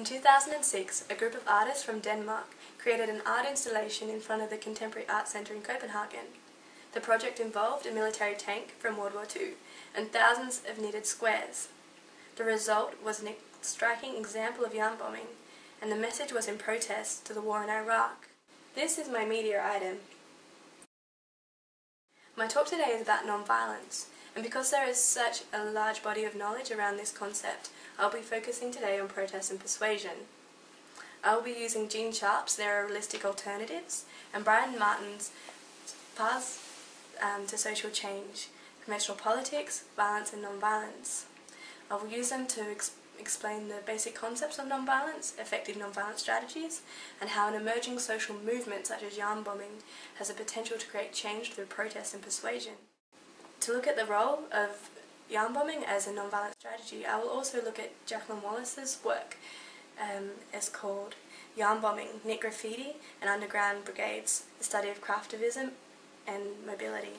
In 2006, a group of artists from Denmark created an art installation in front of the Contemporary Art Centre in Copenhagen. The project involved a military tank from World War II and thousands of knitted squares. The result was a striking example of Yarnbombing, and the message was in protest to the war in Iraq. This is my media item. My talk today is about non-violence, and because there is such a large body of knowledge around this concept, I'll be focusing today on protest and persuasion. I will be using Gene Sharp's There Are Realistic Alternatives and Brian Martin's Paths to Social Change, Conventional Politics, Violence and Non-Violence. I will use them to explain the basic concepts of non-violence, effective non-violent strategies, and how an emerging social movement such as Yarnbombing has the potential to create change through protest and persuasion. To look at the role of Yarnbombing as a non-violent strategy, I will also look at Jacqueline Wallace's work. It's called Yarnbombing, Knit Graffiti and Underground Brigades, the study of craftivism and mobility.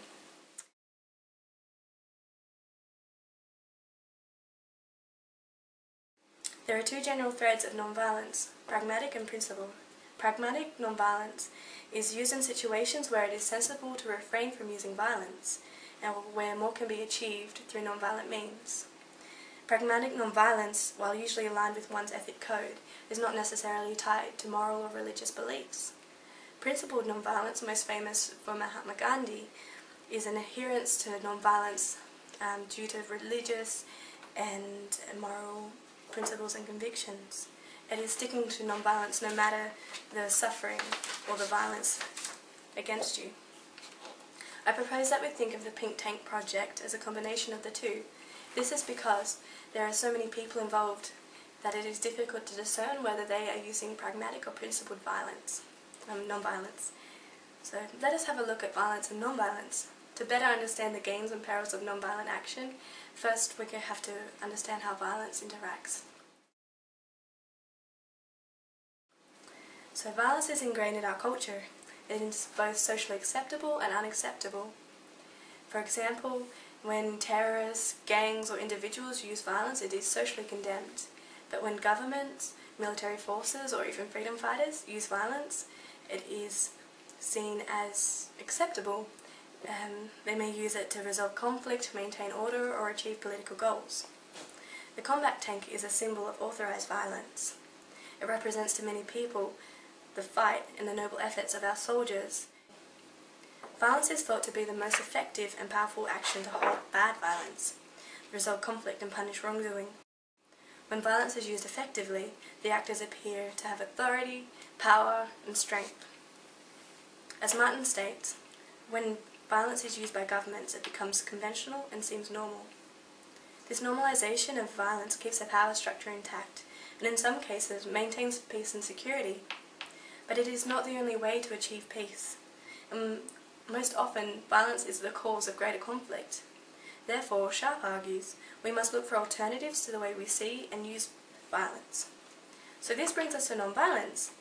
There are two general threads of non-violence, pragmatic and principled. Pragmatic non-violence is used in situations where it is sensible to refrain from using violence, and where more can be achieved through non-violent means. Pragmatic non-violence, while usually aligned with one's ethic code, is not necessarily tied to moral or religious beliefs. Principled non-violence, most famous for Mahatma Gandhi, is an adherence to non-violence due to religious and moral principles and convictions. It is sticking to non-violence no matter the suffering or the violence against you. I propose that we think of the Pink Tank project as a combination of the two. This is because there are so many people involved that it is difficult to discern whether they are using pragmatic or principled violence, non-violence. So let us have a look at violence and non-violence. To better understand the gains and perils of non-violent action, first we have to understand how violence interacts. So violence is ingrained in our culture. It is both socially acceptable and unacceptable. For example, when terrorists, gangs or individuals use violence, it is socially condemned. But when governments, military forces or even freedom fighters use violence, it is seen as acceptable. They may use it to resolve conflict, maintain order or achieve political goals. The combat tank is a symbol of authorized violence. It represents to many people the fight and the noble efforts of our soldiers. Violence is thought to be the most effective and powerful action to halt bad violence, resolve conflict and punish wrongdoing. When violence is used effectively, the actors appear to have authority, power and strength. As Martin states, when violence is used by governments, it becomes conventional and seems normal. This normalization of violence keeps the power structure intact, and in some cases maintains peace and security. But it is not the only way to achieve peace, and most often violence is the cause of greater conflict. Therefore, Sharp argues, we must look for alternatives to the way we see and use violence. So this brings us to non-violence.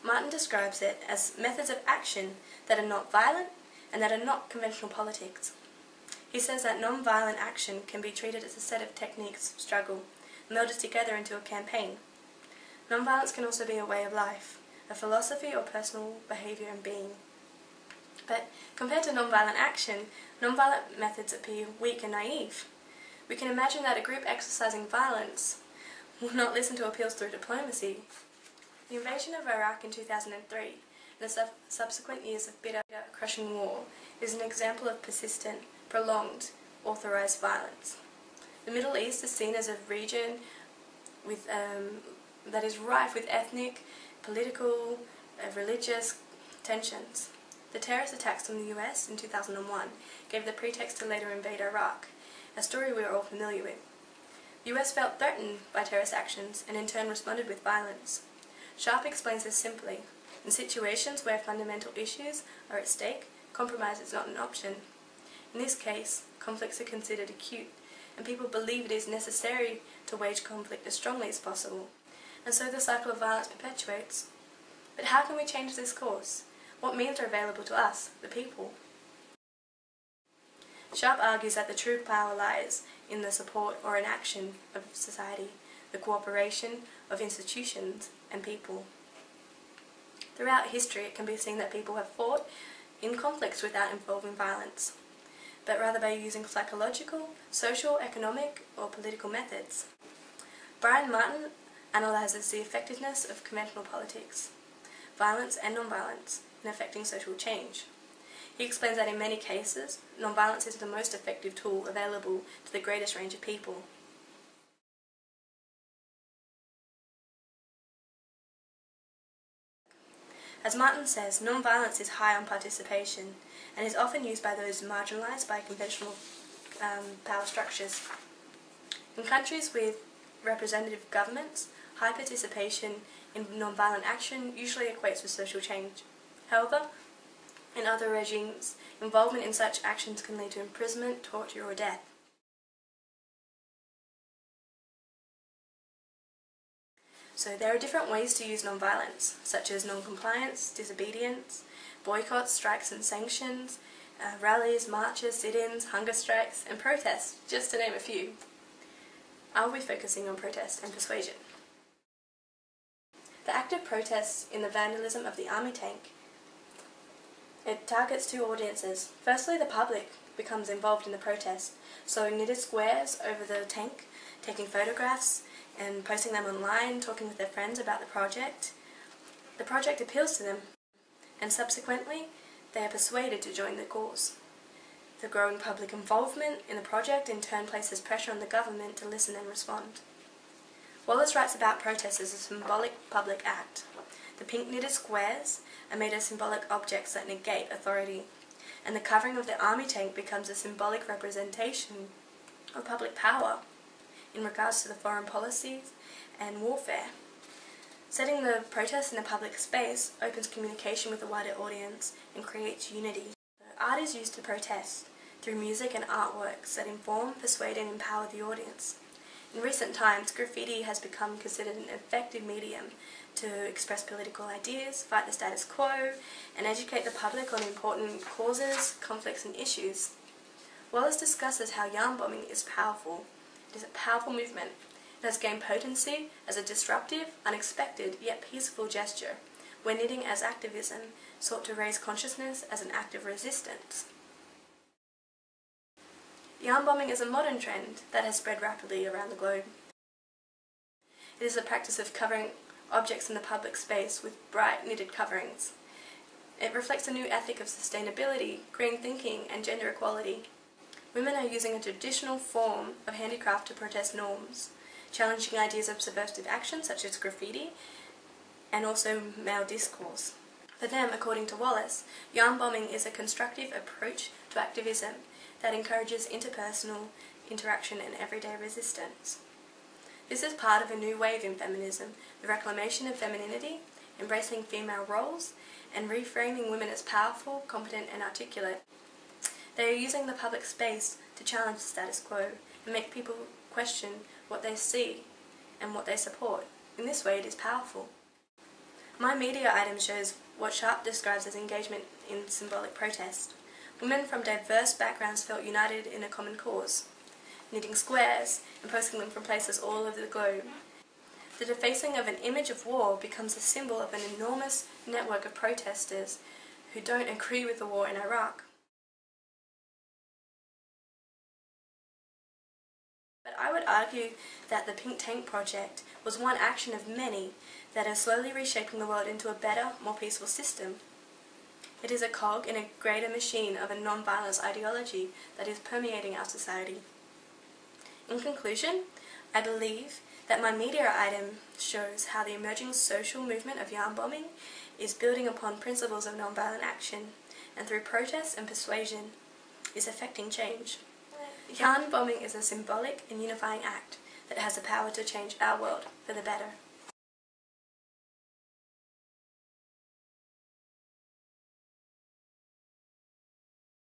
Martin describes it as methods of action that are not violent and that are not conventional politics. He says that non-violent action can be treated as a set of techniques of struggle, melded together into a campaign. Non-violence can also be a way of life, a philosophy or personal behaviour and being. But compared to non-violent action, non-violent methods appear weak and naive. We can imagine that a group exercising violence will not listen to appeals through diplomacy. The invasion of Iraq in 2003 and the subsequent years of bitter, crushing war is an example of persistent, prolonged, authorized violence. The Middle East is seen as a region with, that is rife with ethnic, political, religious tensions. The terrorist attacks on the US in 2001 gave the pretext to later invade Iraq, a story we are all familiar with. The US felt threatened by terrorist actions and in turn responded with violence. Sharp explains this simply. In situations where fundamental issues are at stake, compromise is not an option. In this case, conflicts are considered acute, and people believe it is necessary to wage conflict as strongly as possible, and so the cycle of violence perpetuates. But how can we change this course? What means are available to us, the people? Sharp argues that the true power lies in the support or inaction of society, the cooperation of institutions and people. Throughout history, it can be seen that people have fought in conflicts without involving violence, but rather by using psychological, social, economic, or political methods. Brian Martin analyses the effectiveness of conventional politics, violence and nonviolence, in effecting social change. He explains that in many cases, nonviolence is the most effective tool available to the greatest range of people. As Martin says, nonviolence is high on participation and is often used by those marginalised by conventional power structures. In countries with representative governments, high participation in nonviolent action usually equates with social change. However, in other regimes, involvement in such actions can lead to imprisonment, torture, or death. So there are different ways to use nonviolence, such as non-compliance, disobedience, boycotts, strikes and sanctions, rallies, marches, sit-ins, hunger strikes, and protests, just to name a few. I'll be focusing on protest and persuasion. The act of protest in the vandalism of the army tank. It targets two audiences. Firstly, the public becomes involved in the protest, sewing knitted squares over the tank, taking photographs and posting them online, talking with their friends about the project. The project appeals to them, and subsequently they are persuaded to join the cause. The growing public involvement in the project in turn places pressure on the government to listen and respond. Wallace writes about protest as a symbolic public act. The pink knitted squares are made of symbolic objects that negate authority, and the covering of the army tank becomes a symbolic representation of public power in regards to the foreign policies and warfare. Setting the protest in a public space opens communication with a wider audience and creates unity. Art is used to protest through music and artworks that inform, persuade and empower the audience. In recent times, graffiti has become considered an effective medium to express political ideas, fight the status quo, and educate the public on important causes, conflicts and issues. Wallace discusses how yarnbombing is powerful. It is a powerful movement. It has gained potency as a disruptive, unexpected, yet peaceful gesture, where knitting as activism sought to raise consciousness as an act of resistance. Yarnbombing is a modern trend that has spread rapidly around the globe. It is a practice of covering objects in the public space with bright knitted coverings. It reflects a new ethic of sustainability, green thinking and gender equality. Women are using a traditional form of handicraft to protest norms, challenging ideas of subversive action such as graffiti and also male discourse. For them, according to Wallace, yarnbombing is a constructive approach to activism that encourages interpersonal interaction and everyday resistance. This is part of a new wave in feminism, the reclamation of femininity, embracing female roles, and reframing women as powerful, competent and articulate. They are using the public space to challenge the status quo and make people question what they see and what they support. In this way, it is powerful. My media item shows what Sharp describes as engagement in symbolic protest. Women from diverse backgrounds felt united in a common cause, knitting squares and posting them from places all over the globe. The defacing of an image of war becomes a symbol of an enormous network of protesters who don't agree with the war in Iraq. But I would argue that the Pink Tank Project was one action of many that are slowly reshaping the world into a better, more peaceful system. It is a cog in a greater machine of a non-violence ideology that is permeating our society. In conclusion, I believe that my media item shows how the emerging social movement of yarnbombing is building upon principles of non-violent action, and through protest and persuasion is affecting change. Yarnbombing is a symbolic and unifying act that has the power to change our world for the better.